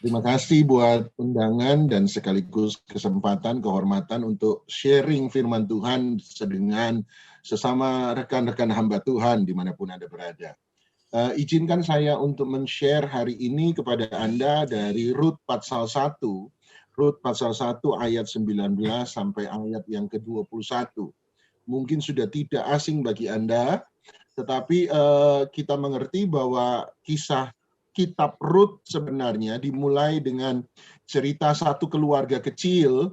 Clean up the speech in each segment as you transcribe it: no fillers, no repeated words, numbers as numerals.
Terima kasih buat undangan dan sekaligus kesempatan, kehormatan untuk sharing firman Tuhan dengan sesama rekan-rekan hamba Tuhan dimanapun Anda berada. Izinkan saya untuk men-share hari ini kepada Anda dari Rut pasal 1. Rut pasal 1 ayat 19 sampai ayat yang ke-21. Mungkin sudah tidak asing bagi Anda, tetapi kita mengerti bahwa kisah kitab Rut sebenarnya dimulai dengan cerita satu keluarga kecil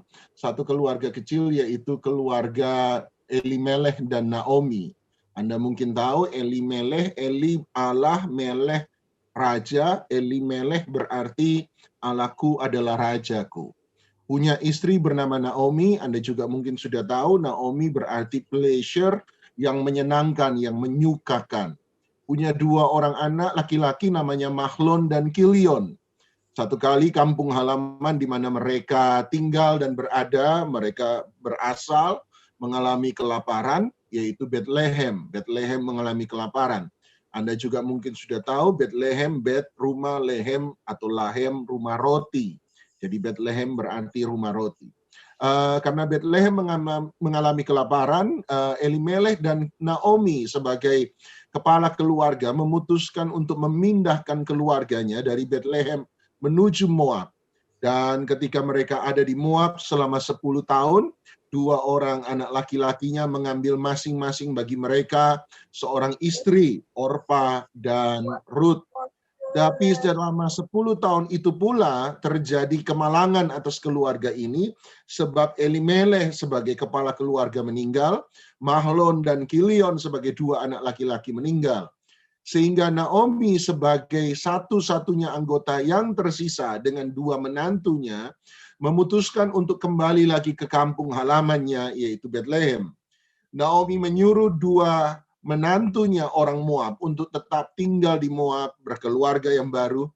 yaitu keluarga Elimelech dan Naomi. Anda mungkin tahu Elimelech, Eli Allah, Melech raja, Elimelech berarti Allahku adalah rajaku. Punya istri bernama Naomi, Anda juga mungkin sudah tahu Naomi berarti pleasure, yang menyenangkan, yang menyukakan. Punya dua orang anak laki-laki namanya Mahlon dan Kilion. Satu kali kampung halaman di mana mereka tinggal dan berada, mereka berasal mengalami kelaparan, yaitu Bethlehem. Bethlehem mengalami kelaparan. Anda juga mungkin sudah tahu Bethlehem, Bet, rumah, Lehem atau Lahem, rumah roti. Jadi Bethlehem berarti rumah roti. Karena Bethlehem mengalami kelaparan, Elimelech dan Naomi sebagai kepala keluarga memutuskan untuk memindahkan keluarganya dari Bethlehem menuju Moab. Dan ketika mereka ada di Moab selama 10 tahun, dua orang anak laki-lakinya mengambil masing-masing bagi mereka seorang istri, Orpa dan Rut. Tapi selama 10 tahun itu pula terjadi kemalangan atas keluarga ini sebab Elimelech sebagai kepala keluarga meninggal, Mahlon dan Kilion sebagai dua anak laki-laki meninggal. Sehingga Naomi sebagai satu-satunya anggota yang tersisa dengan dua menantunya memutuskan untuk kembali lagi ke kampung halamannya yaitu Bethlehem. Naomi menyuruh dua menantunya orang Moab untuk tetap tinggal di Moab, berkeluarga yang baru.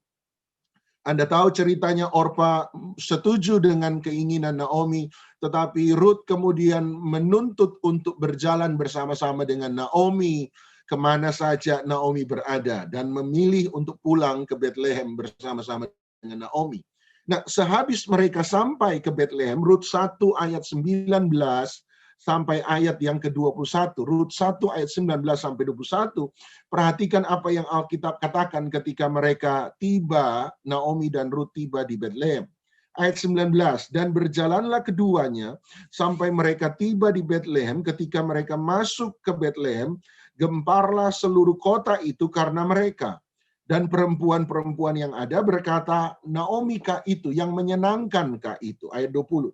Anda tahu ceritanya, Orpa setuju dengan keinginan Naomi, tetapi Rut kemudian menuntut untuk berjalan bersama-sama dengan Naomi kemana saja Naomi berada dan memilih untuk pulang ke Bethlehem bersama-sama dengan Naomi. Nah, sehabis mereka sampai ke Bethlehem, Rut 1 ayat 19 sampai ayat yang ke-21, Rut 1 ayat 19 sampai 21, perhatikan apa yang Alkitab katakan ketika mereka tiba, Naomi dan Rut tiba di Bethlehem. Ayat 19, dan berjalanlah keduanya sampai mereka tiba di Bethlehem. Ketika mereka masuk ke Bethlehem, gemparlah seluruh kota itu karena mereka. Dan perempuan-perempuan yang ada berkata, Naomi kah itu, yang menyenangkan kah itu? Ayat 20.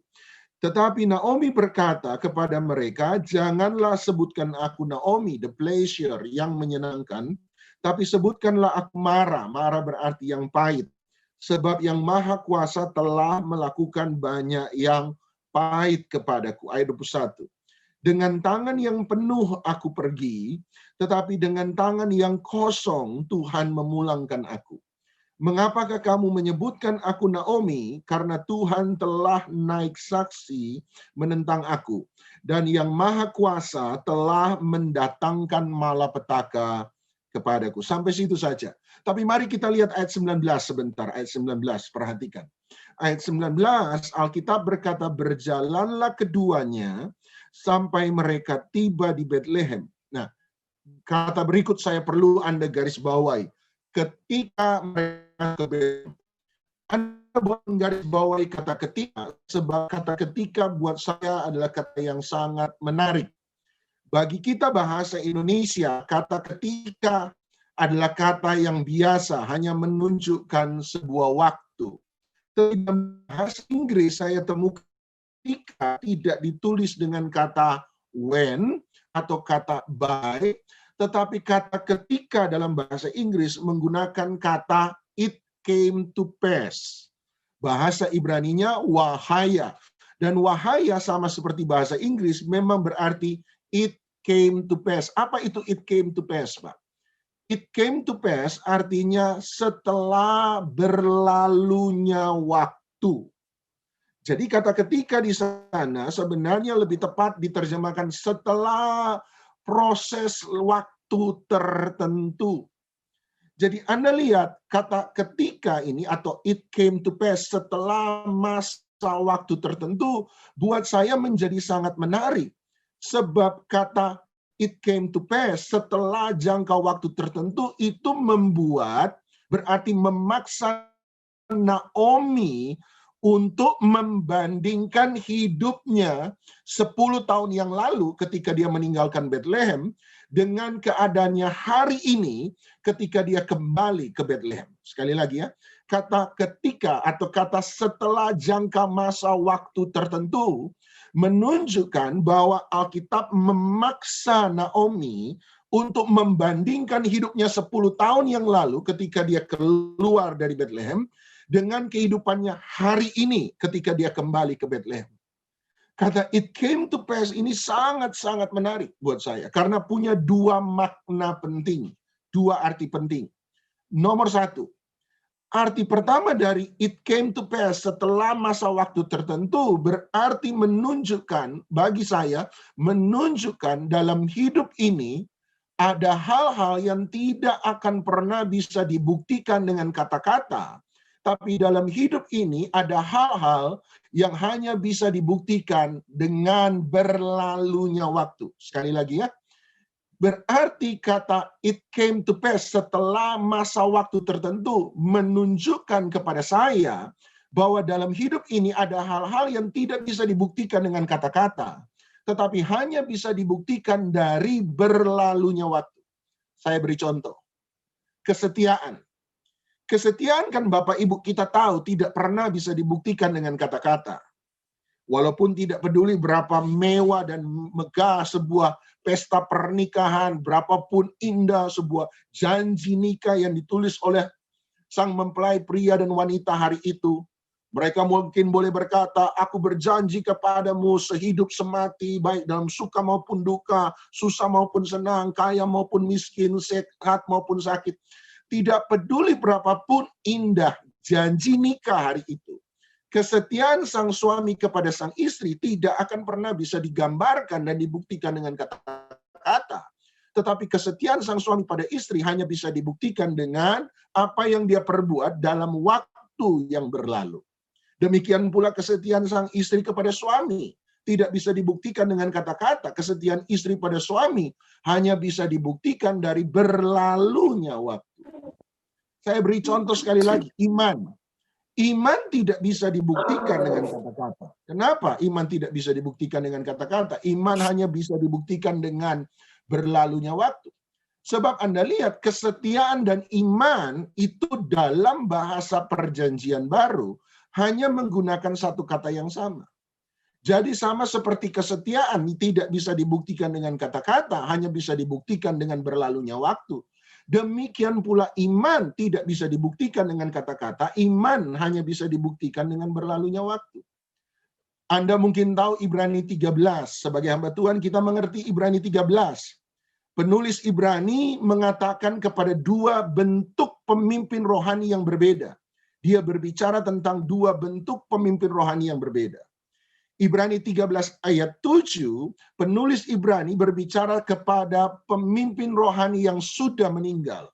Tetapi Naomi berkata kepada mereka, janganlah sebutkan aku Naomi, the pleasure, yang menyenangkan, tapi sebutkanlah aku Mara. Mara berarti yang pahit. Sebab yang Maha Kuasa telah melakukan banyak yang pahit kepadaku. Ayat 21. Dengan tangan yang penuh aku pergi, tetapi dengan tangan yang kosong Tuhan memulangkan aku. Mengapakah kamu menyebutkan aku Naomi? Karena Tuhan telah naik saksi menentang aku. Dan yang Maha Kuasa telah mendatangkan malapetaka kepadaku. Sampai situ saja. Tapi mari kita lihat ayat 19 sebentar. Ayat 19, perhatikan. Ayat 19, Alkitab berkata, berjalanlah keduanya sampai mereka tiba di Bethlehem. Nah, kata berikut saya perlu Anda garis bawahi. Ketika mereka ke Bethlehem, Anda buat garis bawahi kata ketika, sebab kata ketika buat saya adalah kata yang sangat menarik. Bagi kita bahasa Indonesia, kata ketika adalah kata yang biasa, hanya menunjukkan sebuah waktu. Dalam bahasa Inggris saya temukan ketika tidak ditulis dengan kata when atau kata by, tetapi kata ketika dalam bahasa Inggris menggunakan kata it came to pass. Bahasa Ibraninya wahaya. Dan wahaya sama seperti bahasa Inggris memang berarti it came to pass. Apa itu it came to pass, Pak? It came to pass artinya setelah berlalunya waktu. Jadi kata ketika di sana sebenarnya lebih tepat diterjemahkan setelah proses waktu tertentu. Jadi Anda lihat kata ketika ini atau it came to pass, setelah masa waktu tertentu, buat saya menjadi sangat menarik. Sebab kata it came to pass setelah jangka waktu tertentu itu membuat, berarti memaksa Naomi untuk membandingkan hidupnya 10 tahun yang lalu ketika dia meninggalkan Bethlehem dengan keadaannya hari ini ketika dia kembali ke Bethlehem. Sekali lagi ya, kata ketika atau kata setelah jangka masa waktu tertentu menunjukkan bahwa Alkitab memaksa Naomi untuk membandingkan hidupnya 10 tahun yang lalu ketika dia keluar dari Bethlehem dengan kehidupannya hari ini ketika dia kembali ke Bethlehem. Kata it came to pass ini sangat-sangat menarik buat saya karena punya dua makna penting, dua arti penting. Nomor satu, arti pertama dari it came to pass setelah masa waktu tertentu berarti menunjukkan, bagi saya, menunjukkan dalam hidup ini ada hal-hal yang tidak akan pernah bisa dibuktikan dengan kata-kata. Tapi dalam hidup ini ada hal-hal yang hanya bisa dibuktikan dengan berlalunya waktu. Sekali lagi ya, berarti kata it came to pass setelah masa waktu tertentu menunjukkan kepada saya bahwa dalam hidup ini ada hal-hal yang tidak bisa dibuktikan dengan kata-kata, tetapi hanya bisa dibuktikan dari berlalunya waktu. Saya beri contoh. Kesetiaan. Kesetiaan kan Bapak Ibu kita tahu tidak pernah bisa dibuktikan dengan kata-kata. Walaupun tidak peduli berapa mewah dan megah sebuah pesta pernikahan, berapapun indah sebuah janji nikah yang ditulis oleh sang mempelai pria dan wanita hari itu. Mereka mungkin boleh berkata, aku berjanji kepadamu sehidup semati, baik dalam suka maupun duka, susah maupun senang, kaya maupun miskin, sehat maupun sakit. Tidak peduli berapapun indah janji nikah hari itu. Kesetiaan sang suami kepada sang istri tidak akan pernah bisa digambarkan dan dibuktikan dengan kata-kata. Tetapi kesetiaan sang suami pada istri hanya bisa dibuktikan dengan apa yang dia perbuat dalam waktu yang berlalu. Demikian pula kesetiaan sang istri kepada suami tidak bisa dibuktikan dengan kata-kata. Kesetiaan istri pada suami hanya bisa dibuktikan dari berlalunya waktu. Saya beri contoh sekali lagi, iman. Iman tidak bisa dibuktikan dengan kata-kata. Kenapa iman tidak bisa dibuktikan dengan kata-kata? Iman hanya bisa dibuktikan dengan berlalunya waktu. Sebab Anda lihat, kesetiaan dan iman itu dalam bahasa perjanjian baru hanya menggunakan satu kata yang sama. Jadi sama seperti kesetiaan tidak bisa dibuktikan dengan kata-kata, hanya bisa dibuktikan dengan berlalunya waktu. Demikian pula iman tidak bisa dibuktikan dengan kata-kata, iman hanya bisa dibuktikan dengan berlalunya waktu. Anda mungkin tahu Ibrani 13, sebagai hamba Tuhan kita mengerti Ibrani 13. Penulis Ibrani mengatakan kepada dua bentuk pemimpin rohani yang berbeda. Dia berbicara tentang dua bentuk pemimpin rohani yang berbeda. Ibrani 13 ayat 7, penulis Ibrani berbicara kepada pemimpin rohani yang sudah meninggal.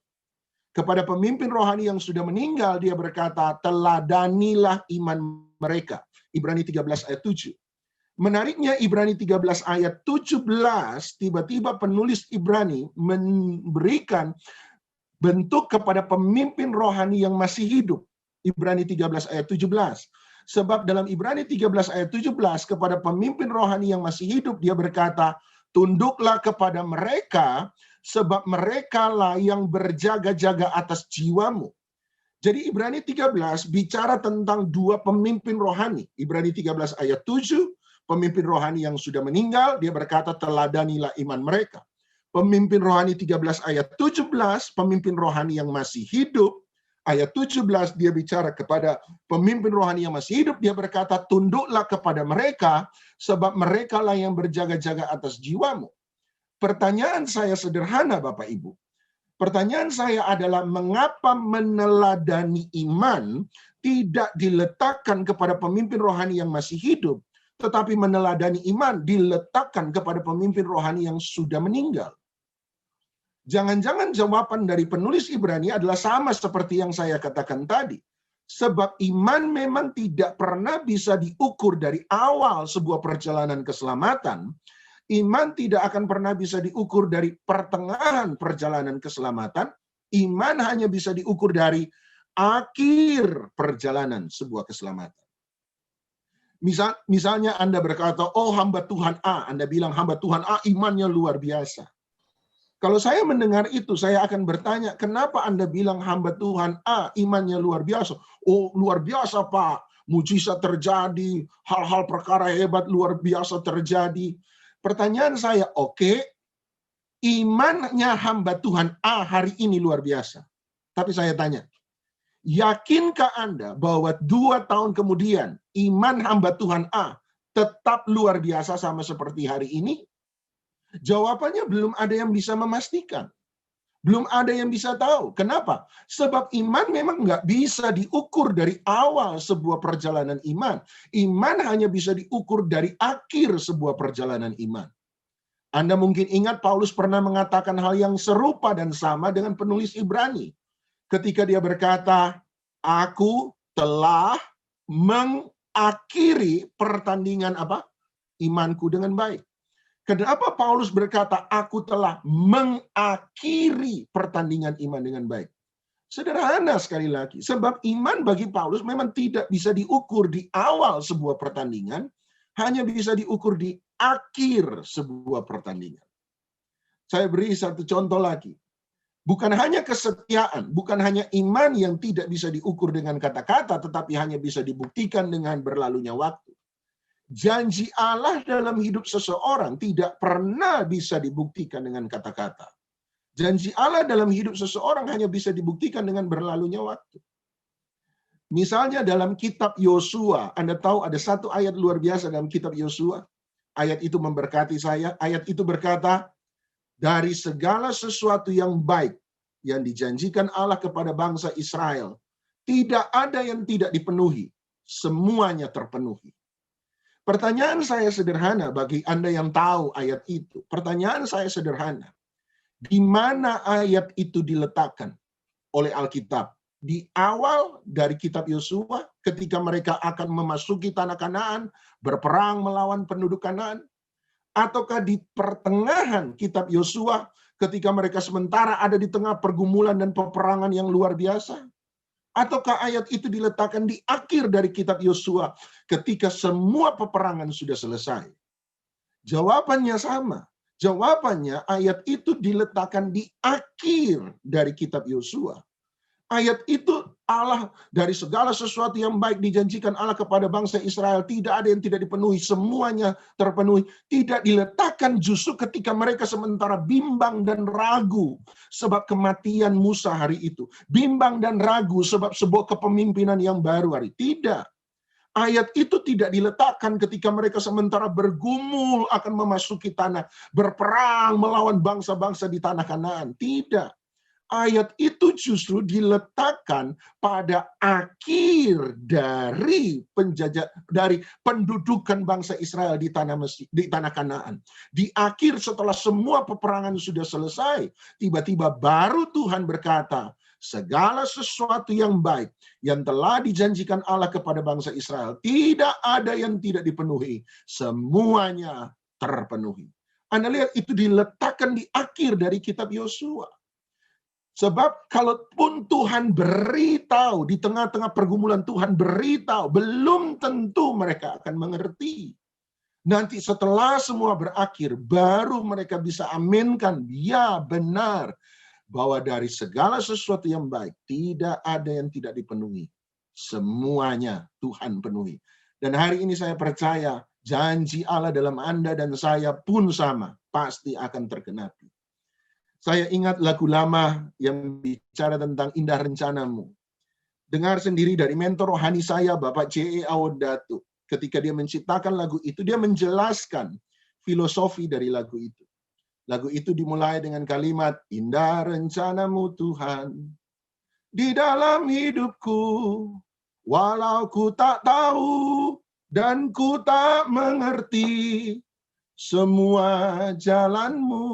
Kepada pemimpin rohani yang sudah meninggal, dia berkata, teladanilah iman mereka. Ibrani 13 ayat 7. Menariknya Ibrani 13 ayat 17, tiba-tiba penulis Ibrani memberikan bentuk kepada pemimpin rohani yang masih hidup. Ibrani 13 ayat 17. Sebab dalam Ibrani 13 ayat 17 kepada pemimpin rohani yang masih hidup dia berkata, tunduklah kepada mereka sebab merekalah yang berjaga-jaga atas jiwamu. Jadi Ibrani 13 bicara tentang dua pemimpin rohani. Ibrani 13 ayat 7, pemimpin rohani yang sudah meninggal, dia berkata teladanilah iman mereka. Pemimpin rohani 13 ayat 17, pemimpin rohani yang masih hidup, ayat 17 dia bicara kepada pemimpin rohani yang masih hidup, dia berkata tunduklah kepada mereka sebab merekalah yang berjaga-jaga atas jiwamu. Pertanyaan saya sederhana Bapak Ibu. Pertanyaan saya adalah mengapa meneladani iman tidak diletakkan kepada pemimpin rohani yang masih hidup, tetapi meneladani iman diletakkan kepada pemimpin rohani yang sudah meninggal. Jangan-jangan jawaban dari penulis Ibrani adalah sama seperti yang saya katakan tadi. Sebab iman memang tidak pernah bisa diukur dari awal sebuah perjalanan keselamatan. Iman tidak akan pernah bisa diukur dari pertengahan perjalanan keselamatan. Iman hanya bisa diukur dari akhir perjalanan sebuah keselamatan. Misalnya Anda berkata, oh hamba Tuhan A. Anda bilang hamba Tuhan A imannya luar biasa. Kalau saya mendengar itu, saya akan bertanya, kenapa Anda bilang hamba Tuhan A imannya luar biasa? Oh, luar biasa, Pak. Mujizat terjadi, hal-hal perkara hebat luar biasa terjadi. Pertanyaan saya, oke, imannya hamba Tuhan A hari ini luar biasa. Tapi saya tanya, yakinkah Anda bahwa 2 tahun kemudian iman hamba Tuhan A tetap luar biasa sama seperti hari ini? Jawabannya belum ada yang bisa memastikan. Belum ada yang bisa tahu. Kenapa? Sebab iman memang nggak bisa diukur dari awal sebuah perjalanan iman. Iman hanya bisa diukur dari akhir sebuah perjalanan iman. Anda mungkin ingat Paulus pernah mengatakan hal yang serupa dan sama dengan penulis Ibrani. Ketika dia berkata, aku telah mengakhiri pertandingan apa? Imanku dengan baik. Kenapa Paulus berkata, aku telah mengakhiri pertandingan iman dengan baik? Sederhana sekali lagi. Sebab iman bagi Paulus memang tidak bisa diukur di awal sebuah pertandingan, hanya bisa diukur di akhir sebuah pertandingan. Saya beri satu contoh lagi. Bukan hanya kesetiaan, bukan hanya iman yang tidak bisa diukur dengan kata-kata, tetapi hanya bisa dibuktikan dengan berlalunya waktu. Janji Allah dalam hidup seseorang tidak pernah bisa dibuktikan dengan kata-kata. Janji Allah dalam hidup seseorang hanya bisa dibuktikan dengan berlalunya waktu. Misalnya dalam kitab Yosua, Anda tahu ada satu ayat luar biasa dalam kitab Yosua. Ayat itu memberkati saya. Ayat itu berkata, dari segala sesuatu yang baik yang dijanjikan Allah kepada bangsa Israel, tidak ada yang tidak dipenuhi. Semuanya terpenuhi. Pertanyaan saya sederhana bagi Anda yang tahu ayat itu. Pertanyaan saya sederhana. Di mana ayat itu diletakkan oleh Alkitab? Di awal dari kitab Yosua ketika mereka akan memasuki tanah Kanaan, berperang melawan penduduk Kanaan? Ataukah di pertengahan kitab Yosua ketika mereka sementara ada di tengah pergumulan dan peperangan yang luar biasa? Ataukah ayat itu diletakkan di akhir dari kitab Yosua ketika semua peperangan sudah selesai? Jawabannya sama. Jawabannya ayat itu diletakkan di akhir dari kitab Yosua. Ayat itu Allah dari segala sesuatu yang baik dijanjikan Allah kepada bangsa Israel. Tidak ada yang tidak dipenuhi. Semuanya terpenuhi. Tidak diletakkan justru ketika mereka sementara bimbang dan ragu. Sebab kematian Musa hari itu. Bimbang dan ragu sebab sebuah kepemimpinan yang baru hari. Tidak. Ayat itu tidak diletakkan ketika mereka sementara bergumul akan memasuki tanah. Berperang melawan bangsa-bangsa di tanah Kanaan. Tidak. Ayat itu justru diletakkan pada akhir dari pendudukan bangsa Israel di tanah Kanaan. Di akhir setelah semua peperangan sudah selesai, tiba-tiba baru Tuhan berkata, segala sesuatu yang baik yang telah dijanjikan Allah kepada bangsa Israel, tidak ada yang tidak dipenuhi, semuanya terpenuhi. Anda lihat itu diletakkan di akhir dari kitab Yosua. Sebab kalaupun Tuhan beritahu, di tengah-tengah pergumulan Tuhan beritahu, belum tentu mereka akan mengerti. Nanti setelah semua berakhir, baru mereka bisa aminkan, ya benar, bahwa dari segala sesuatu yang baik, tidak ada yang tidak dipenuhi. Semuanya Tuhan penuhi. Dan hari ini saya percaya, janji Allah dalam Anda dan saya pun sama, pasti akan tergenapi. Saya ingat lagu lama yang bicara tentang indah rencanamu. Dengar sendiri dari mentor rohani saya, Bapak J.E. Awodatu. Ketika dia menciptakan lagu itu, dia menjelaskan filosofi dari lagu itu. Lagu itu dimulai dengan kalimat, indah rencanamu Tuhan, di dalam hidupku, walau ku tak tahu dan ku tak mengerti, semua jalanmu.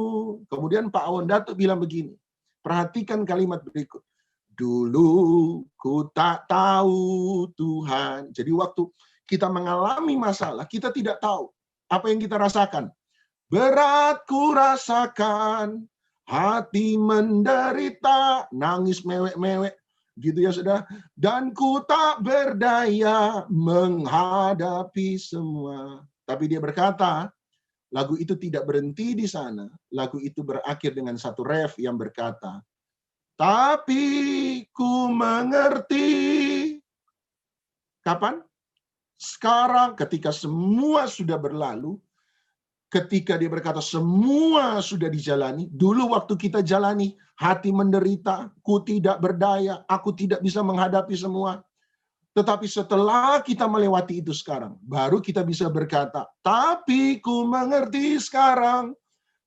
Kemudian Pak Awon Datuk bilang begini, perhatikan kalimat berikut. Dulu ku tak tahu Tuhan. Jadi waktu kita mengalami masalah, kita tidak tahu apa yang kita rasakan. Berat ku rasakan, hati menderita, nangis mewek-mewek, gitu ya saudara. Dan ku tak berdaya menghadapi semua. Tapi dia berkata, lagu itu tidak berhenti di sana. Lagu itu berakhir dengan satu ref yang berkata, tapi ku mengerti. Kapan? Sekarang ketika semua sudah berlalu, ketika dia berkata semua sudah dijalani, dulu waktu kita jalani, hati menderita, ku tidak berdaya, aku tidak bisa menghadapi semua. Tetapi setelah kita melewati itu sekarang, baru kita bisa berkata, tapi ku mengerti sekarang,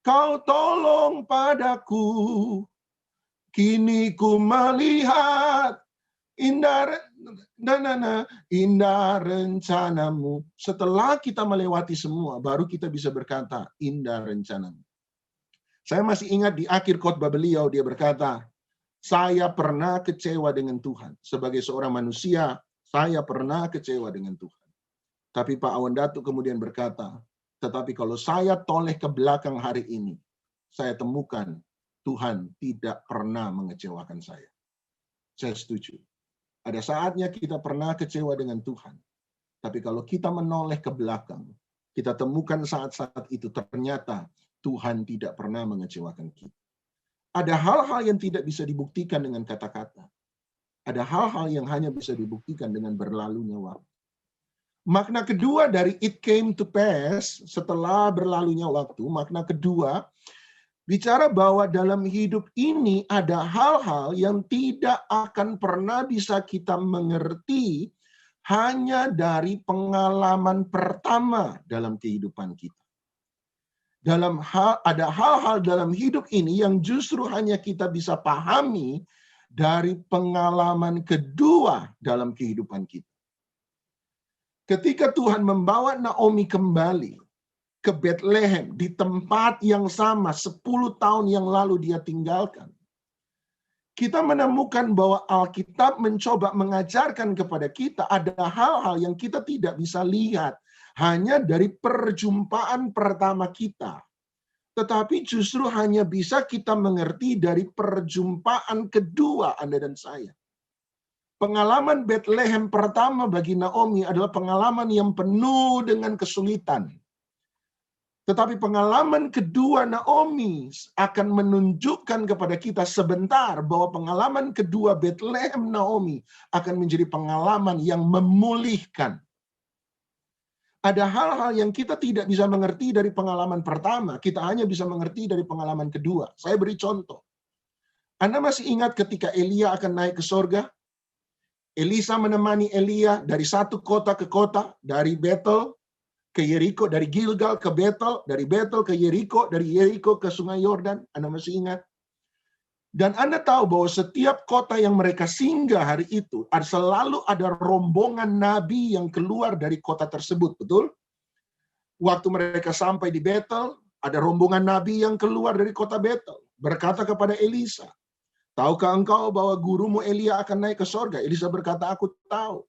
kau tolong padaku, kini ku melihat indah indah rencanamu. Setelah kita melewati semua, baru kita bisa berkata, indah rencanamu. Saya masih ingat di akhir khotbah beliau, dia berkata, saya pernah kecewa dengan Tuhan. Sebagai seorang manusia, saya pernah kecewa dengan Tuhan. Tapi Pak Awon Datuk kemudian berkata, tetapi kalau saya toleh ke belakang hari ini, saya temukan Tuhan tidak pernah mengecewakan saya. Saya setuju. Ada saatnya kita pernah kecewa dengan Tuhan. Tapi kalau kita menoleh ke belakang, kita temukan saat-saat itu ternyata Tuhan tidak pernah mengecewakan kita. Ada hal-hal yang tidak bisa dibuktikan dengan kata-kata. Ada hal-hal yang hanya bisa dibuktikan dengan berlalunya waktu. Makna kedua dari it came to pass, setelah berlalunya waktu, makna kedua, bicara bahwa dalam hidup ini ada hal-hal yang tidak akan pernah bisa kita mengerti hanya dari pengalaman pertama dalam kehidupan kita. Ada hal-hal dalam hidup ini yang justru hanya kita bisa pahami dari pengalaman kedua dalam kehidupan kita. Ketika Tuhan membawa Naomi kembali ke Bethlehem, di tempat yang sama 10 tahun yang lalu dia tinggalkan. Kita menemukan bahwa Alkitab mencoba mengajarkan kepada kita ada hal-hal yang kita tidak bisa lihat hanya dari perjumpaan pertama kita. Tetapi justru hanya bisa kita mengerti dari perjumpaan kedua Anda dan saya. Pengalaman Bethlehem pertama bagi Naomi adalah pengalaman yang penuh dengan kesulitan. Tetapi pengalaman kedua Naomi akan menunjukkan kepada kita sebentar bahwa pengalaman kedua Bethlehem Naomi akan menjadi pengalaman yang memulihkan. Ada hal-hal yang kita tidak bisa mengerti dari pengalaman pertama, kita hanya bisa mengerti dari pengalaman kedua. Saya beri contoh. Anda masih ingat ketika Elia akan naik ke sorga? Elisa menemani Elia dari satu kota ke kota, dari Bethel ke Yeriko, dari Gilgal ke Bethel, dari Bethel ke Yeriko, dari Yeriko ke Sungai Yordan. Anda masih ingat? Dan Anda tahu bahwa setiap kota yang mereka singgah hari itu, selalu ada rombongan nabi yang keluar dari kota tersebut, betul? Waktu mereka sampai di Bethel, ada rombongan nabi yang keluar dari kota Bethel, berkata kepada Elisa, tahukah engkau bahwa gurumu Elia akan naik ke sorga? Elisa berkata, aku tahu.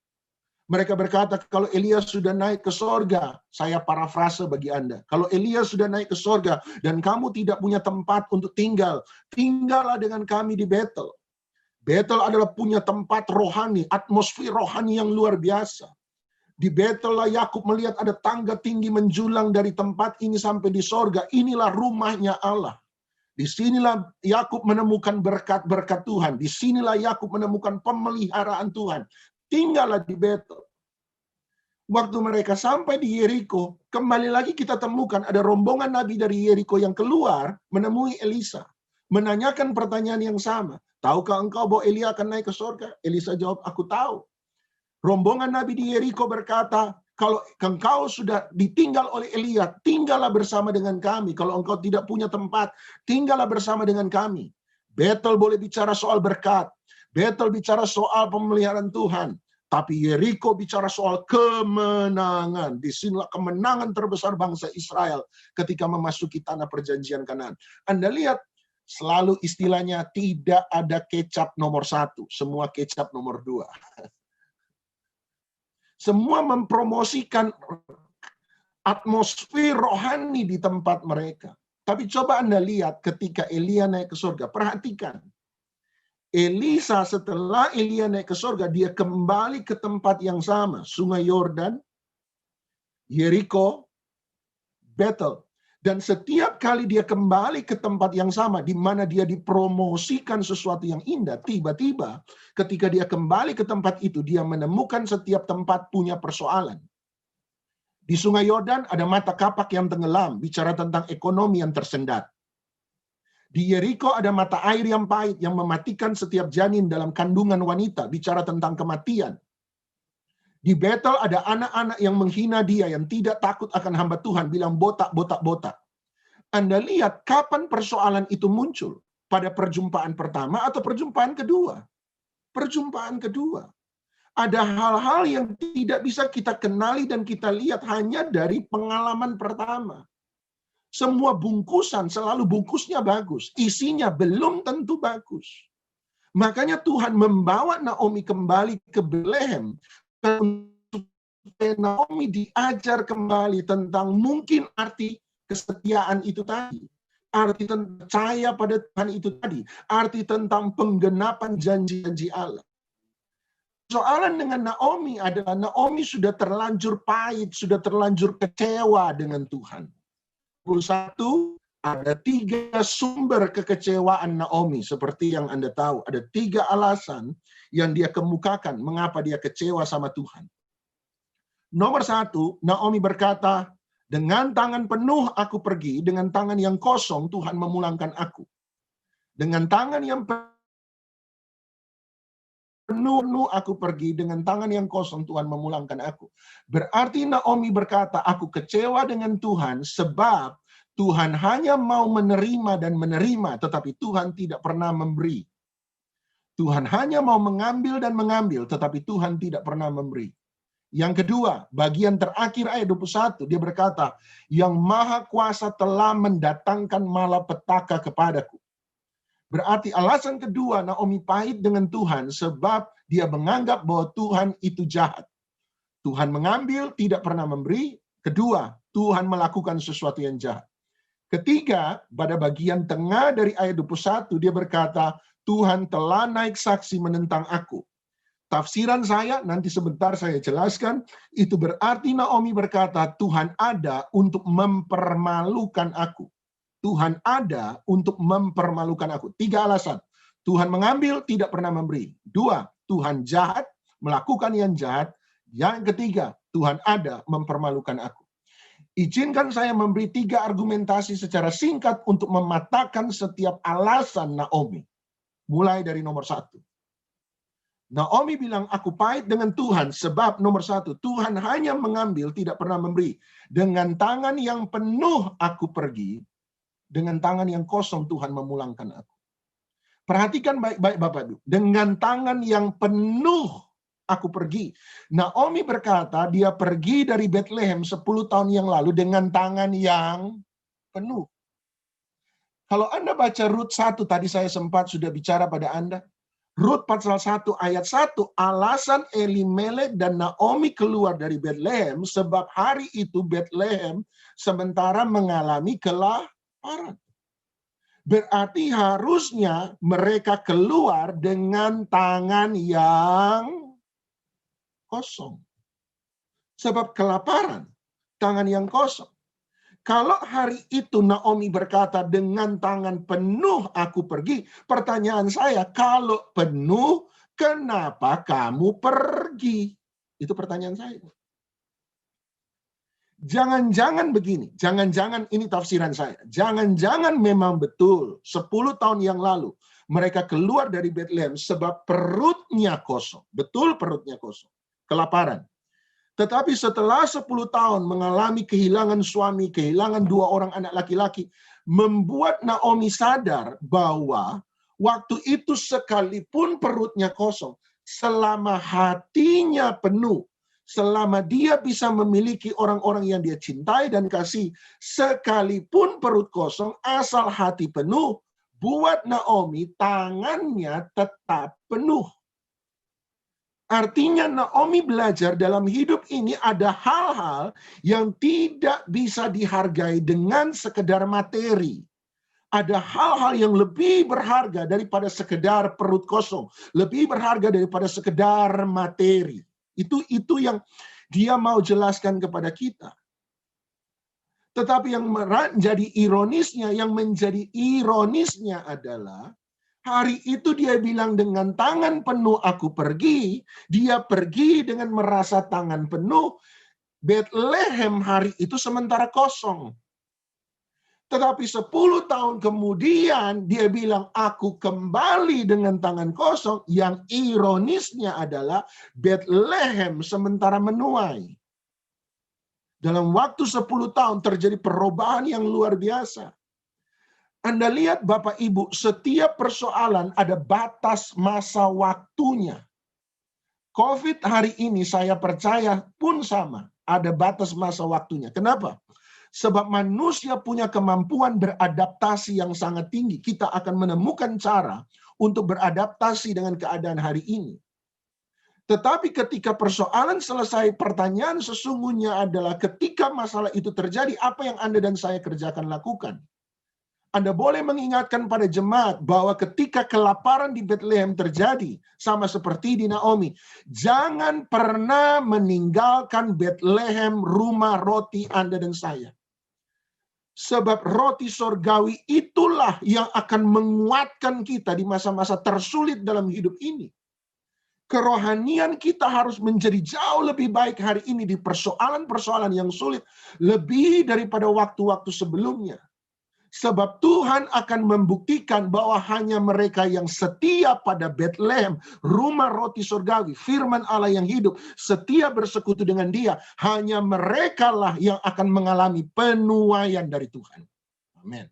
Mereka berkata, kalau Elia sudah naik ke sorga, saya parafrase bagi Anda. Kalau Elia sudah naik ke sorga dan kamu tidak punya tempat untuk tinggal, tinggallah dengan kami di Bethel. Bethel adalah punya tempat rohani, atmosfer rohani yang luar biasa. Di Bethel lah Yakub melihat ada tangga tinggi menjulang dari tempat ini sampai di sorga. Inilah rumahnya Allah. Disinilah Yakub menemukan berkat-berkat Tuhan. Disinilah Yakub menemukan pemeliharaan Tuhan. Tinggallah di Bethel. Waktu mereka sampai di Yeriko, kembali lagi kita temukan ada rombongan nabi dari Yeriko yang keluar menemui Elisa. Menanyakan pertanyaan yang sama. Tahukah engkau bahwa Elia akan naik ke surga? Elisa jawab, aku tahu. Rombongan nabi di Yeriko berkata, kalau engkau sudah ditinggal oleh Elia, tinggallah bersama dengan kami. Kalau engkau tidak punya tempat, tinggallah bersama dengan kami. Bethel boleh bicara soal berkat. Bethel bicara soal pemeliharaan Tuhan. Tapi Yeriko bicara soal kemenangan. Disinilah kemenangan terbesar bangsa Israel ketika memasuki tanah perjanjian Kanaan. Anda lihat, selalu istilahnya tidak ada kecap nomor 1, semua kecap nomor 2. Semua mempromosikan atmosfer rohani di tempat mereka. Tapi coba Anda lihat ketika Elia naik ke surga, perhatikan. Elisa setelah Elia naik ke surga, dia kembali ke tempat yang sama. Sungai Yordan, Yeriko, Bethel. Dan setiap kali dia kembali ke tempat yang sama, di mana dia dipromosikan sesuatu yang indah, tiba-tiba ketika dia kembali ke tempat itu, dia menemukan setiap tempat punya persoalan. Di Sungai Yordan ada mata kapak yang tenggelam, bicara tentang ekonomi yang tersendat. Di Yeriko ada mata air yang pahit yang mematikan setiap janin dalam kandungan wanita, bicara tentang kematian. Di Bethel ada anak-anak yang menghina dia, yang tidak takut akan hamba Tuhan, bilang botak, botak, botak. Anda lihat kapan persoalan itu muncul? Pada perjumpaan pertama atau perjumpaan kedua? Perjumpaan kedua. Ada hal-hal yang tidak bisa kita kenali dan kita lihat hanya dari pengalaman pertama. Semua bungkusan selalu bungkusnya bagus, isinya belum tentu bagus. Makanya Tuhan membawa Naomi kembali ke Bethlehem supaya Naomi diajar kembali tentang mungkin arti kesetiaan itu tadi, arti tentang percaya pada Tuhan itu tadi, arti tentang penggenapan janji-janji Allah. Soalan dengan Naomi adalah Naomi sudah terlanjur pahit, sudah terlanjur kecewa dengan Tuhan. 1, ada 3 sumber kekecewaan Naomi. Seperti yang Anda tahu, ada 3 alasan yang dia kemukakan mengapa dia kecewa sama Tuhan. Nomor 1, Naomi berkata, dengan tangan penuh aku pergi, dengan tangan yang kosong Tuhan memulangkan aku. Dengan tangan yang penuh aku pergi, dengan tangan yang kosong Tuhan memulangkan aku. Berarti Naomi berkata, aku kecewa dengan Tuhan sebab Tuhan hanya mau menerima dan menerima, tetapi Tuhan tidak pernah memberi. Tuhan hanya mau mengambil dan mengambil, tetapi Tuhan tidak pernah memberi. Yang kedua, bagian terakhir ayat 21, dia berkata, yang Maha Kuasa telah mendatangkan malapetaka kepadaku. Berarti alasan kedua Naomi pahit dengan Tuhan sebab dia menganggap bahwa Tuhan itu jahat. Tuhan mengambil, tidak pernah memberi. Kedua, Tuhan melakukan sesuatu yang jahat. Ketiga, pada bagian tengah dari ayat 21, dia berkata, Tuhan telah naik saksi menentang aku. Tafsiran saya, nanti sebentar saya jelaskan, itu berarti Naomi berkata, Tuhan ada untuk mempermalukan aku. Tuhan ada untuk mempermalukan aku. 3 alasan. Tuhan mengambil, tidak pernah memberi. 2, Tuhan jahat, melakukan yang jahat. Yang ketiga, Tuhan ada mempermalukan aku. Izinkan saya memberi 3 argumentasi secara singkat untuk mematahkan setiap alasan Naomi. Mulai dari nomor 1. Naomi bilang, aku pahit dengan Tuhan sebab nomor 1, Tuhan hanya mengambil, tidak pernah memberi. Dengan tangan yang penuh aku pergi, dengan tangan yang kosong Tuhan memulangkan aku. Perhatikan baik-baik Bapak Ibu. Dengan tangan yang penuh aku pergi. Naomi berkata dia pergi dari Bethlehem 10 tahun yang lalu dengan tangan yang penuh. Kalau Anda baca Rut 1, tadi saya sempat sudah bicara pada Anda. Rut pasal 1 ayat 1, alasan Elimelek dan Naomi keluar dari Bethlehem sebab hari itu Bethlehem sementara mengalami kelaparan. Berarti harusnya mereka keluar dengan tangan yang kosong. Sebab kelaparan, tangan yang kosong. Kalau hari itu Naomi berkata dengan tangan penuh aku pergi, pertanyaan saya, kalau penuh kenapa kamu pergi? Itu pertanyaan saya. Jangan-jangan begini, jangan-jangan ini tafsiran saya. Jangan-jangan memang betul 10 tahun yang lalu mereka keluar dari Bethlehem sebab perutnya kosong. Betul perutnya kosong. Kelaparan. Tetapi setelah 10 tahun mengalami kehilangan suami, kehilangan 2 orang anak laki-laki, membuat Naomi sadar bahwa waktu itu sekalipun perutnya kosong, selama hatinya penuh, selama dia bisa memiliki orang-orang yang dia cintai dan kasih, sekalipun perut kosong, asal hati penuh, buat Naomi tangannya tetap penuh. Artinya Naomi belajar dalam hidup ini ada hal-hal yang tidak bisa dihargai dengan sekedar materi. Ada hal-hal yang lebih berharga daripada sekedar perut kosong, lebih berharga daripada sekedar materi. Itu yang dia mau jelaskan kepada kita. Tetapi yang menjadi ironisnya adalah hari itu dia bilang dengan tangan penuh aku pergi, dia pergi dengan merasa tangan penuh. Bethlehem hari itu sementara kosong. Tetapi 10 tahun kemudian dia bilang aku kembali dengan tangan kosong. Yang ironisnya adalah Bethlehem sementara menuai. Dalam waktu 10 tahun terjadi perubahan yang luar biasa. Anda lihat Bapak Ibu, setiap persoalan ada batas masa waktunya. COVID hari ini saya percaya pun sama. Ada batas masa waktunya. Kenapa? Sebab manusia punya kemampuan beradaptasi yang sangat tinggi. Kita akan menemukan cara untuk beradaptasi dengan keadaan hari ini. Tetapi ketika persoalan selesai, pertanyaan sesungguhnya adalah ketika masalah itu terjadi, apa yang Anda dan saya kerjakan lakukan? Anda boleh mengingatkan pada jemaat bahwa ketika kelaparan di Bethlehem terjadi, sama seperti di Naomi, jangan pernah meninggalkan Bethlehem, rumah roti Anda dan saya. Sebab roti sorgawi itulah yang akan menguatkan kita di masa-masa tersulit dalam hidup ini. Kerohanian kita harus menjadi jauh lebih baik hari ini di persoalan-persoalan yang sulit, lebih daripada waktu-waktu sebelumnya. Sebab Tuhan akan membuktikan bahwa hanya mereka yang setia pada Bethlehem, rumah roti surgawi, firman Allah yang hidup, setia bersekutu dengan Dia, hanya merekalah yang akan mengalami penuaian dari Tuhan. Amin.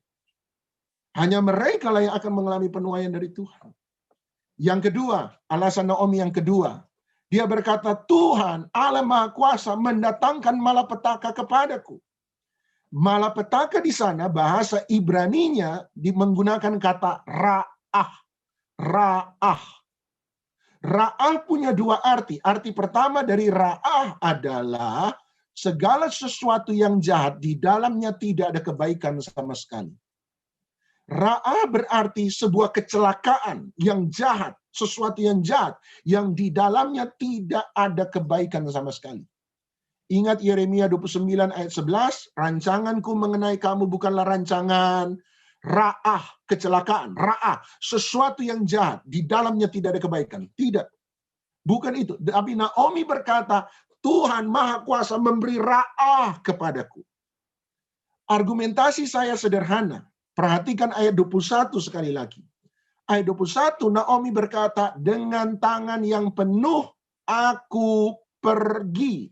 Hanya merekalah yang akan mengalami penuaian dari Tuhan. Yang kedua, alasan Naomi yang kedua, dia berkata, Tuhan Allah Maha Kuasa mendatangkan malapetaka kepadaku. Malapetaka di sana bahasa Ibraninya menggunakan kata ra'ah. Ra'ah. Ra'ah punya dua arti. Arti pertama dari ra'ah adalah segala sesuatu yang jahat di dalamnya tidak ada kebaikan sama sekali. Ra'ah berarti sebuah kecelakaan yang jahat, sesuatu yang jahat yang di dalamnya tidak ada kebaikan sama sekali. Ingat Yeremia 29 ayat 11, rancanganku mengenai kamu bukanlah rancangan ra'ah, kecelakaan, ra'ah, sesuatu yang jahat, di dalamnya tidak ada kebaikan. Tidak. Bukan itu. Tapi Naomi berkata, Tuhan Maha Kuasa memberi ra'ah kepadaku. Argumentasi saya sederhana. Perhatikan ayat 21 sekali lagi. Ayat 21, Naomi berkata, dengan tangan yang penuh aku pergi.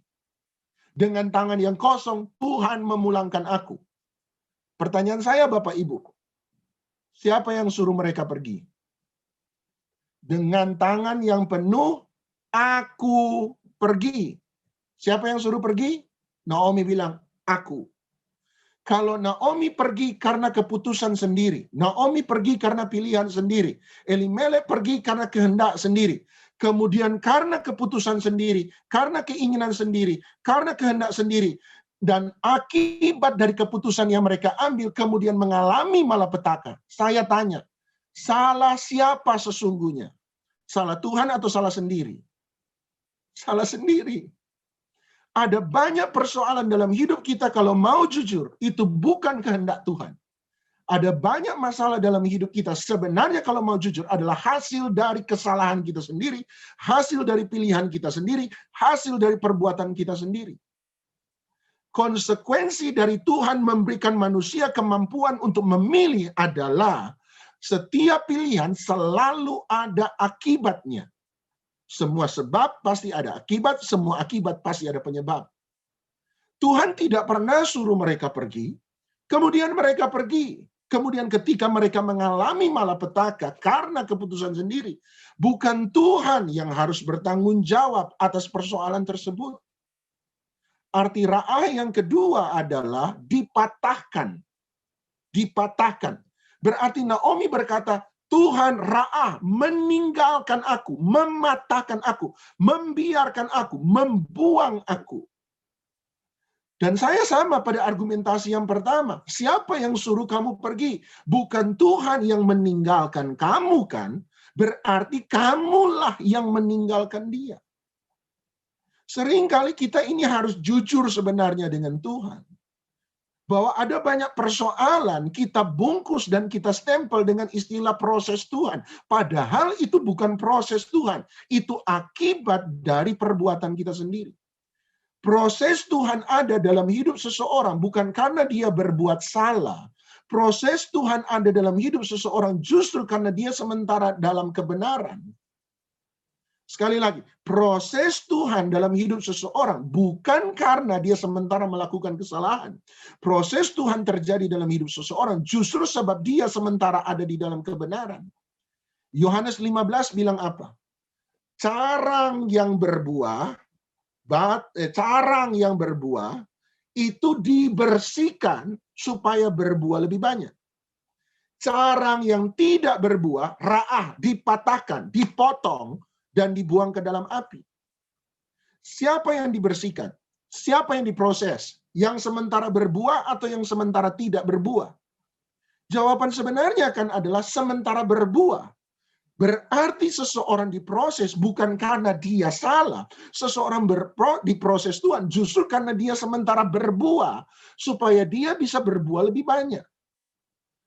Dengan tangan yang kosong, Tuhan memulangkan aku. Pertanyaan saya Bapak Ibu, siapa yang suruh mereka pergi? Dengan tangan yang penuh, aku pergi. Siapa yang suruh pergi? Naomi bilang, aku. Kalau Naomi pergi karena keputusan sendiri, Naomi pergi karena pilihan sendiri, Elimelek pergi karena kehendak sendiri, kemudian karena keputusan sendiri, karena keinginan sendiri, karena kehendak sendiri, dan akibat dari keputusan yang mereka ambil kemudian mengalami malapetaka. Saya tanya, salah siapa sesungguhnya? Salah Tuhan atau salah sendiri? Salah sendiri. Ada banyak persoalan dalam hidup kita kalau mau jujur, itu bukan kehendak Tuhan. Ada banyak masalah dalam hidup kita sebenarnya kalau mau jujur adalah hasil dari kesalahan kita sendiri, hasil dari pilihan kita sendiri, hasil dari perbuatan kita sendiri. Konsekuensi dari Tuhan memberikan manusia kemampuan untuk memilih adalah setiap pilihan selalu ada akibatnya. Semua sebab pasti ada akibat, semua akibat pasti ada penyebab. Tuhan tidak pernah suruh mereka pergi, kemudian mereka pergi. Kemudian ketika mereka mengalami malapetaka karena keputusan sendiri, bukan Tuhan yang harus bertanggung jawab atas persoalan tersebut. Arti ra'ah yang kedua adalah dipatahkan. Dipatahkan. Berarti Naomi berkata, Tuhan ra'ah, meninggalkan aku, mematahkan aku, membiarkan aku, membuang aku. Dan saya sama pada argumentasi yang pertama. Siapa yang suruh kamu pergi? Bukan Tuhan yang meninggalkan kamu kan? Berarti kamulah yang meninggalkan dia. Seringkali kita ini harus jujur sebenarnya dengan Tuhan. Bahwa ada banyak persoalan kita bungkus dan kita stempel dengan istilah proses Tuhan. Padahal itu bukan proses Tuhan. Itu akibat dari perbuatan kita sendiri. Proses Tuhan ada dalam hidup seseorang bukan karena dia berbuat salah. Proses Tuhan ada dalam hidup seseorang justru karena dia sementara dalam kebenaran. Sekali lagi, proses Tuhan dalam hidup seseorang bukan karena dia sementara melakukan kesalahan. Proses Tuhan terjadi dalam hidup seseorang justru sebab dia sementara ada di dalam kebenaran. Yohanes 15 bilang apa? Carang yang berbuah itu dibersihkan supaya berbuah lebih banyak. Carang yang tidak berbuah, ra'ah, dipatahkan, dipotong, dan dibuang ke dalam api. Siapa yang dibersihkan? Siapa yang diproses? Yang sementara berbuah atau yang sementara tidak berbuah? Jawaban sebenarnya kan adalah sementara berbuah. Berarti seseorang diproses bukan karena dia salah. Seseorang diproses Tuhan justru karena dia sementara berbuah. Supaya dia bisa berbuah lebih banyak.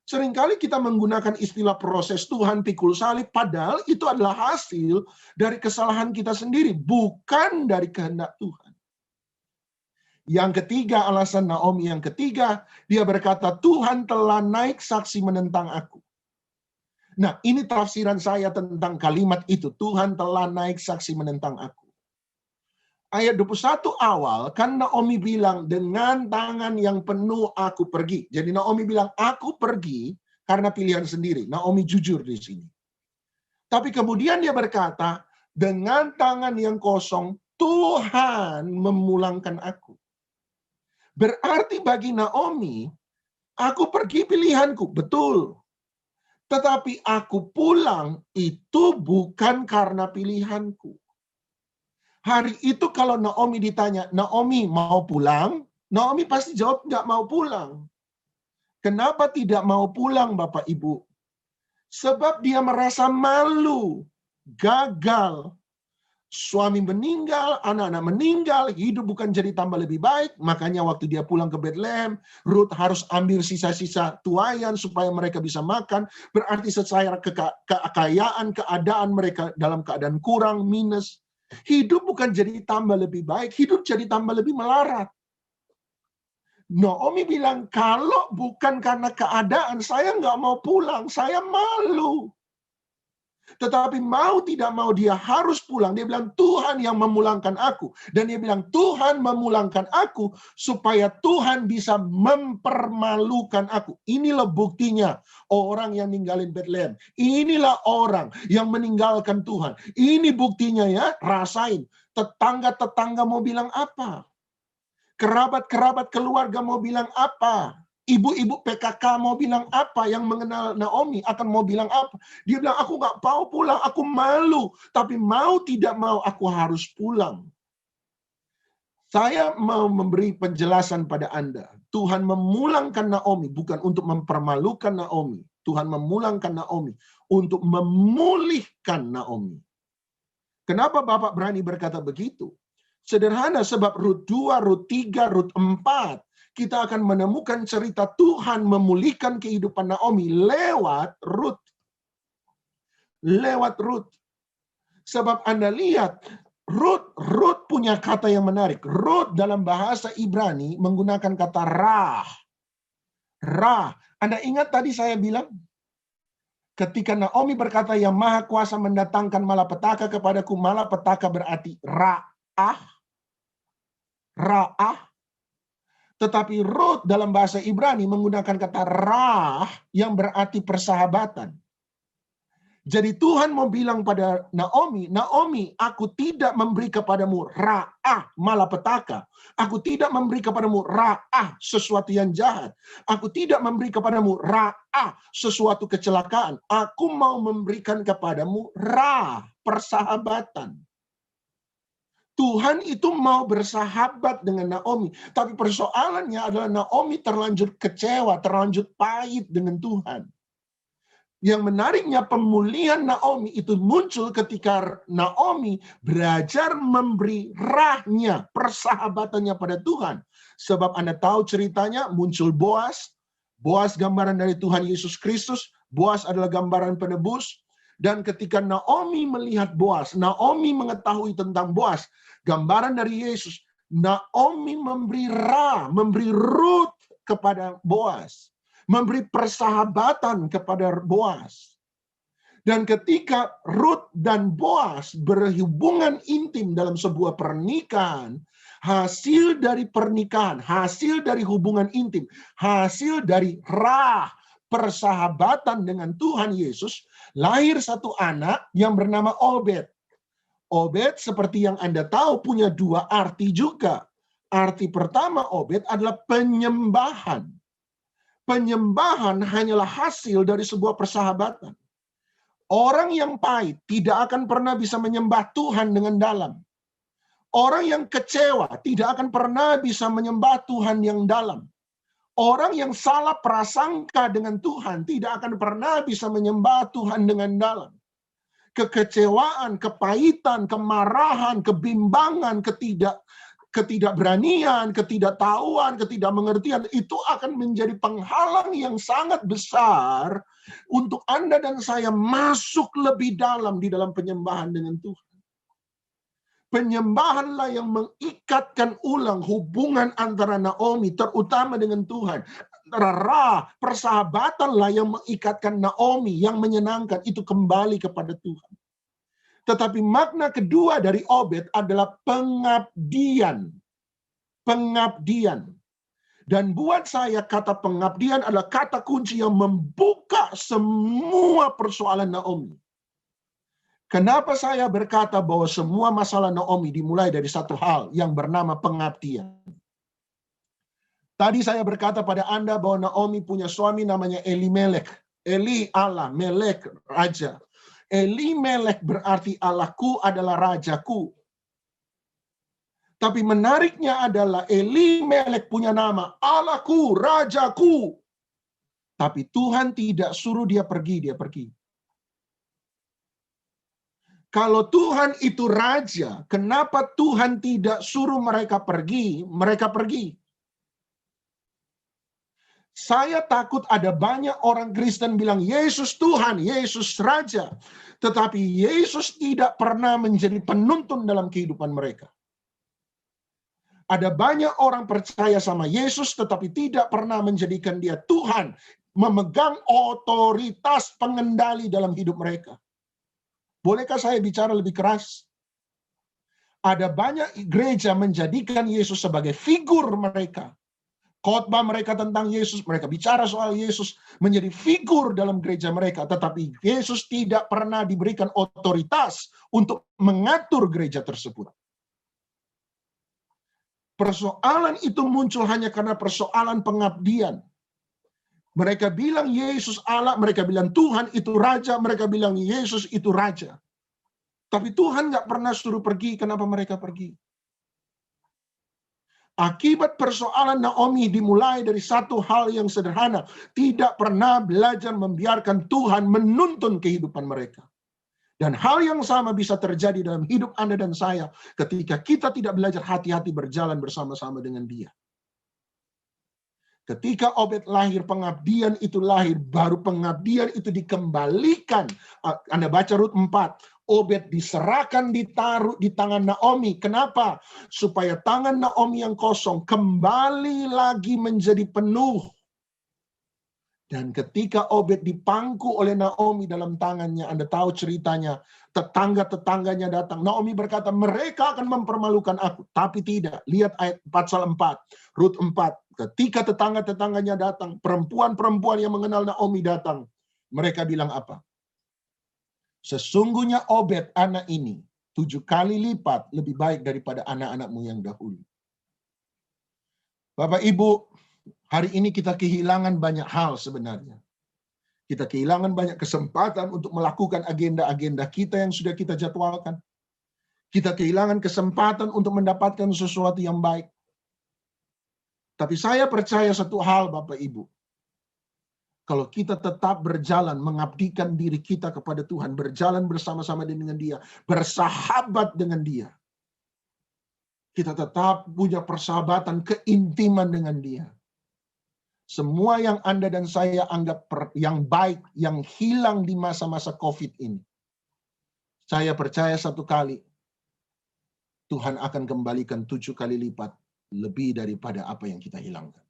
Seringkali kita menggunakan istilah proses Tuhan, pikul salib. Padahal itu adalah hasil dari kesalahan kita sendiri. Bukan dari kehendak Tuhan. Yang ketiga, alasan Naomi yang ketiga. Dia berkata, Tuhan telah naik saksi menentang aku. Nah, ini tafsiran saya tentang kalimat itu. Tuhan telah naik saksi menentang aku. Ayat 21 awal, kan Naomi bilang, dengan tangan yang penuh aku pergi. Jadi Naomi bilang, aku pergi karena pilihan sendiri. Naomi jujur di sini. Tapi kemudian dia berkata, dengan tangan yang kosong, Tuhan memulangkan aku. Berarti bagi Naomi, aku pergi pilihanku. Betul. Tetapi aku pulang itu bukan karena pilihanku. Hari itu kalau Naomi ditanya, Naomi mau pulang? Naomi pasti jawab nggak mau pulang. Kenapa tidak mau pulang Bapak Ibu? Sebab dia merasa malu, gagal. Suami meninggal, anak-anak meninggal, hidup bukan jadi tambah lebih baik. Makanya waktu dia pulang ke Bethlehem, Ruth harus ambil sisa-sisa tuayan supaya mereka bisa makan. Berarti secara kekayaan, keadaan mereka dalam keadaan kurang, minus. Hidup bukan jadi tambah lebih baik, hidup jadi tambah lebih melarat. Naomi bilang, kalau bukan karena keadaan, saya nggak mau pulang, saya malu. Tetapi mau tidak mau dia harus pulang. Dia bilang, Tuhan yang memulangkan aku. Dan dia bilang, Tuhan memulangkan aku supaya Tuhan bisa mempermalukan aku. Inilah buktinya orang yang ninggalin Bethlehem. Inilah orang yang meninggalkan Tuhan. Ini buktinya ya, rasain. Tetangga-tetangga mau bilang apa? Kerabat-kerabat keluarga mau bilang apa? Ibu-ibu PKK mau bilang apa? Yang mengenal Naomi akan mau bilang apa? Dia bilang, aku gak mau pulang, aku malu. Tapi mau tidak mau, aku harus pulang. Saya mau memberi penjelasan pada Anda. Tuhan memulangkan Naomi bukan untuk mempermalukan Naomi. Tuhan memulangkan Naomi untuk memulihkan Naomi. Kenapa Bapak berani berkata begitu? Sederhana, sebab Rut 2, Rut 3, Rut 4, kita akan menemukan cerita Tuhan memulihkan kehidupan Naomi lewat Rut. Lewat Rut. Sebab Anda lihat, Rut punya kata yang menarik. Rut dalam bahasa Ibrani menggunakan kata rah. Rah. Anda ingat tadi saya bilang? Ketika Naomi berkata, yang maha kuasa mendatangkan malapetaka kepadaku, malapetaka berarti ra'ah. Ra'ah. Tetapi Ruth dalam bahasa Ibrani menggunakan kata rah yang berarti persahabatan. Jadi Tuhan mau bilang pada Naomi, Naomi, aku tidak memberi kepadamu ra'ah malapetaka. Aku tidak memberi kepadamu ra'ah sesuatu yang jahat. Aku tidak memberi kepadamu ra'ah sesuatu kecelakaan. Aku mau memberikan kepadamu persahabatan. Tuhan itu mau bersahabat dengan Naomi. Tapi persoalannya adalah Naomi terlanjur kecewa, terlanjur pahit dengan Tuhan. Yang menariknya pemulihan Naomi itu muncul ketika Naomi belajar memberi rahnya, persahabatannya pada Tuhan. Sebab Anda tahu ceritanya muncul Boas. Boas gambaran dari Tuhan Yesus Kristus. Boas adalah gambaran penebus. Dan ketika Naomi melihat Boas, Naomi mengetahui tentang Boas, gambaran dari Yesus, Naomi memberi Ruth kepada Boas. Memberi persahabatan kepada Boas. Dan ketika Ruth dan Boas berhubungan intim dalam sebuah pernikahan, hasil dari pernikahan, hasil dari hubungan intim, hasil dari persahabatan dengan Tuhan Yesus, lahir satu anak yang bernama Obed. Obed seperti yang Anda tahu punya dua arti juga. Arti pertama Obed adalah penyembahan. Penyembahan hanyalah hasil dari sebuah persahabatan. Orang yang pahit tidak akan pernah bisa menyembah Tuhan dengan dalam. Orang yang kecewa tidak akan pernah bisa menyembah Tuhan yang dalam. Orang yang salah prasangka dengan Tuhan tidak akan pernah bisa menyembah Tuhan dengan dalam. Kekecewaan, kepahitan, kemarahan, kebimbangan, ketidakberanian, ketidaktahuan, ketidakmengertian, itu akan menjadi penghalang yang sangat besar untuk Anda dan saya masuk lebih dalam di dalam penyembahan dengan Tuhan. Penyembahanlah yang mengikatkan ulang hubungan antara Naomi, terutama dengan Tuhan. Antara persahabatanlah yang mengikatkan Naomi, yang menyenangkan, itu kembali kepada Tuhan. Tetapi makna kedua dari Obed adalah pengabdian. Pengabdian. Dan buat saya kata pengabdian adalah kata kunci yang membuka semua persoalan Naomi. Kenapa saya berkata bahwa semua masalah Naomi dimulai dari satu hal yang bernama pengabdian? Tadi saya berkata pada Anda bahwa Naomi punya suami namanya Elimelek. Eli Allah, Melek raja. Elimelek berarti Allahku adalah rajaku. Tapi menariknya adalah Elimelek punya nama Allahku, rajaku. Tapi Tuhan tidak suruh dia pergi, dia pergi. Kalau Tuhan itu raja, kenapa Tuhan tidak suruh mereka pergi? Mereka pergi. Saya takut ada banyak orang Kristen bilang Yesus Tuhan, Yesus Raja. Tetapi Yesus tidak pernah menjadi penuntun dalam kehidupan mereka. Ada banyak orang percaya sama Yesus tetapi tidak pernah menjadikan dia Tuhan, memegang otoritas pengendali dalam hidup mereka. Bolehkah saya bicara lebih keras? Ada banyak gereja menjadikan Yesus sebagai figur mereka. Khotbah mereka tentang Yesus, mereka bicara soal Yesus menjadi figur dalam gereja mereka. Tetapi Yesus tidak pernah diberikan otoritas untuk mengatur gereja tersebut. Persoalan itu muncul hanya karena persoalan pengabdian. Mereka bilang Yesus Allah, mereka bilang Tuhan itu Raja, mereka bilang Yesus itu Raja. Tapi Tuhan nggak pernah suruh pergi, kenapa mereka pergi? Akibat persoalan Naomi dimulai dari satu hal yang sederhana. Tidak pernah belajar membiarkan Tuhan menuntun kehidupan mereka. Dan hal yang sama bisa terjadi dalam hidup Anda dan saya ketika kita tidak belajar hati-hati berjalan bersama-sama dengan Dia. Ketika Obed lahir, pengabdian itu lahir. Baru pengabdian itu dikembalikan. Anda baca Rut 4. Obed diserahkan, ditaruh di tangan Naomi. Kenapa? Supaya tangan Naomi yang kosong kembali lagi menjadi penuh. Dan ketika Obed dipangku oleh Naomi dalam tangannya, Anda tahu ceritanya, tetangga-tetangganya datang. Naomi berkata, mereka akan mempermalukan aku. Tapi tidak. Lihat ayat pasal 4, Rut 4. Ketika tetangga-tetangganya datang, perempuan-perempuan yang mengenal Naomi datang, mereka bilang apa? Sesungguhnya Obed anak ini 7 kali lipat lebih baik daripada anak-anakmu yang dahulu. Bapak Ibu, hari ini kita kehilangan banyak hal sebenarnya. Kita kehilangan banyak kesempatan untuk melakukan agenda-agenda kita yang sudah kita jadwalkan. Kita kehilangan kesempatan untuk mendapatkan sesuatu yang baik. Tapi saya percaya satu hal, Bapak Ibu. Kalau kita tetap berjalan, mengabdikan diri kita kepada Tuhan, berjalan bersama-sama dengan Dia, bersahabat dengan Dia, kita tetap punya persahabatan, keintiman dengan Dia. Semua yang Anda dan saya anggap yang baik, yang hilang di masa-masa COVID ini, saya percaya satu kali, Tuhan akan kembalikan 7 kali lipat lebih daripada apa yang kita hilangkan.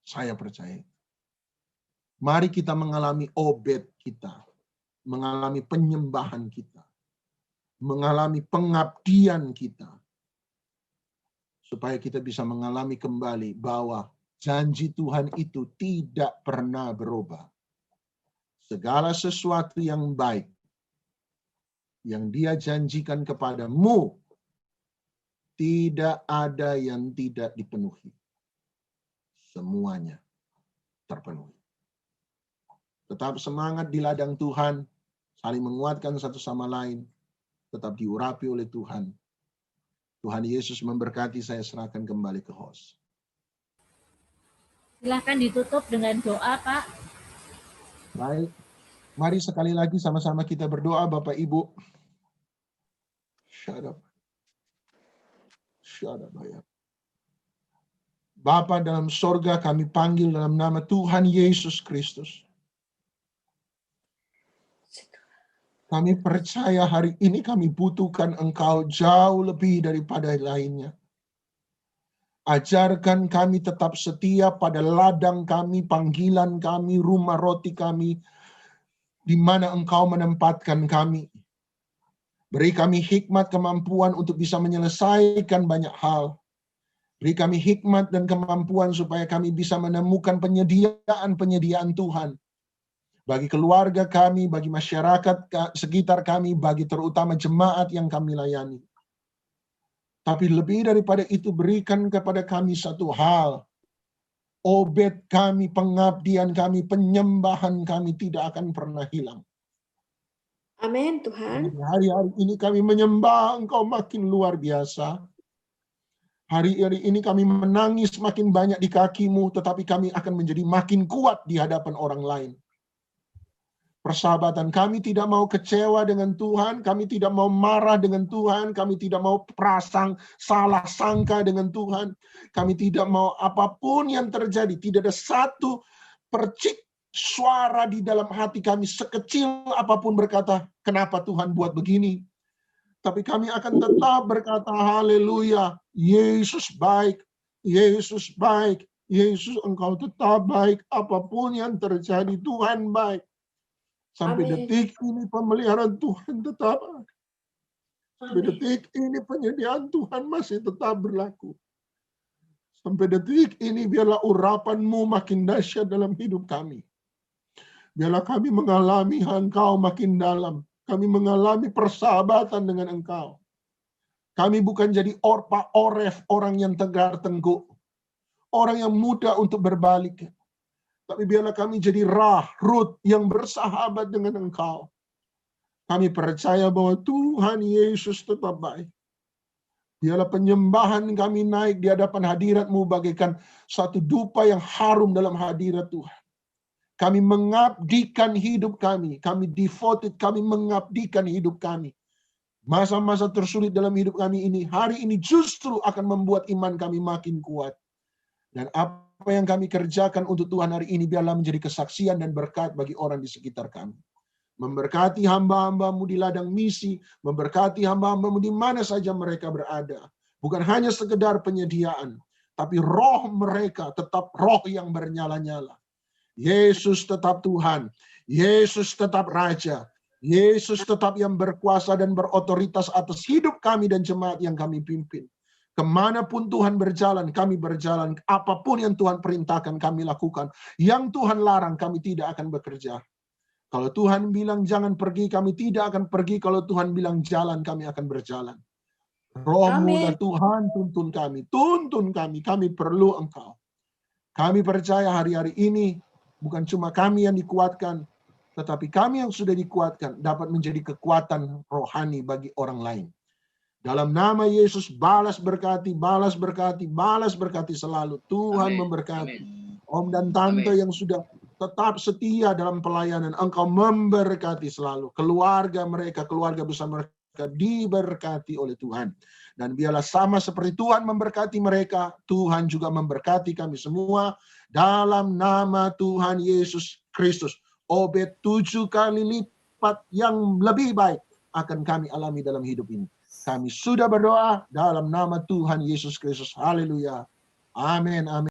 Saya percaya. Mari kita mengalami Obed kita, mengalami penyembahan kita, mengalami pengabdian kita, supaya kita bisa mengalami kembali bahwa janji Tuhan itu tidak pernah berubah. Segala sesuatu yang baik yang Dia janjikan kepadamu, tidak ada yang tidak dipenuhi. Semuanya terpenuhi. Tetap semangat di ladang Tuhan, saling menguatkan satu sama lain, tetap diurapi oleh Tuhan. Tuhan Yesus memberkati, saya serahkan kembali ke host. Silahkan ditutup dengan doa, Pak. Baik, mari sekali lagi sama-sama kita berdoa, Bapak Ibu. Bapa dalam sorga, kami panggil dalam nama Tuhan Yesus Kristus. Kami percaya hari ini kami butuhkan Engkau jauh lebih daripada lainnya. Ajarkan kami tetap setia pada ladang kami, panggilan kami, rumah roti kami, di mana Engkau menempatkan kami. Beri kami hikmat, kemampuan untuk bisa menyelesaikan banyak hal. Beri kami hikmat dan kemampuan supaya kami bisa menemukan penyediaan Tuhan. Bagi keluarga kami, bagi masyarakat sekitar kami, bagi terutama jemaat yang kami layani. Tapi lebih daripada itu, berikan kepada kami satu hal. Obed kami, pengabdian kami, penyembahan kami tidak akan pernah hilang. Amin, Tuhan. Hari-hari ini kami menyembah Engkau makin luar biasa. Hari-hari ini kami menangis makin banyak di kaki-Mu, tetapi kami akan menjadi makin kuat di hadapan orang lain. Persahabatan kami tidak mau kecewa dengan Tuhan, kami tidak mau marah dengan Tuhan, kami tidak mau salah sangka dengan Tuhan, kami tidak mau apapun yang terjadi, tidak ada satu percik suara di dalam hati kami sekecil apapun berkata, kenapa Tuhan buat begini? Tapi kami akan tetap berkata, haleluya, Yesus baik, Yesus baik, Yesus Engkau tetap baik, apapun yang terjadi Tuhan baik. Sampai detik ini pemeliharaan Tuhan tetap ada. Sampai detik ini penyediaan Tuhan masih tetap berlaku. Sampai detik ini biarlah urapan-Mu makin dahsyat dalam hidup kami. Biarlah kami mengalami Engkau makin dalam. Kami mengalami persahabatan dengan Engkau. Kami bukan jadi oref, orang yang tegar tengkuk. Orang yang mudah untuk berbalik. Tapi biarlah kami jadi Rut yang bersahabat dengan Engkau. Kami percaya bahwa Tuhan Yesus tetap baik. Biarlah penyembahan kami naik di hadapan hadirat-Mu bagaikan satu dupa yang harum dalam hadirat Tuhan. Kami mengabdikan hidup kami. Kami devoted, kami mengabdikan hidup kami. Masa-masa tersulit dalam hidup kami ini, hari ini justru akan membuat iman kami makin kuat. Dan apa yang kami kerjakan untuk Tuhan hari ini, biarlah menjadi kesaksian dan berkat bagi orang di sekitar kami. Memberkati hamba-hamba-Mu di ladang misi, memberkati hamba-hamba-Mu di mana saja mereka berada. Bukan hanya sekedar penyediaan, tapi roh mereka tetap roh yang bernyala-nyala. Yesus tetap Tuhan, Yesus tetap Raja, Yesus tetap yang berkuasa dan berotoritas atas hidup kami dan jemaat yang kami pimpin. Kemanapun Tuhan berjalan, kami berjalan. Apapun yang Tuhan perintahkan, kami lakukan. Yang Tuhan larang, kami tidak akan bekerja. Kalau Tuhan bilang jangan pergi, kami tidak akan pergi. Kalau Tuhan bilang jalan, kami akan berjalan. Roh-Mu ya Tuhan, tuntun kami perlu Engkau. Kami percaya hari-hari ini, bukan cuma kami yang dikuatkan, tetapi kami yang sudah dikuatkan, dapat menjadi kekuatan rohani bagi orang lain. Dalam nama Yesus, balas berkati selalu. Tuhan memberkati. Om dan Tante yang sudah tetap setia dalam pelayanan, Engkau memberkati selalu. Keluarga mereka, keluarga besar mereka diberkati oleh Tuhan. Dan biarlah sama seperti Tuhan memberkati mereka, Tuhan juga memberkati kami semua. Dalam nama Tuhan Yesus Kristus. Obet 7 kali lipat yang lebih baik akan kami alami dalam hidup ini. Kami sudah berdoa dalam nama Tuhan Yesus Kristus. Haleluya. Amin. Amin.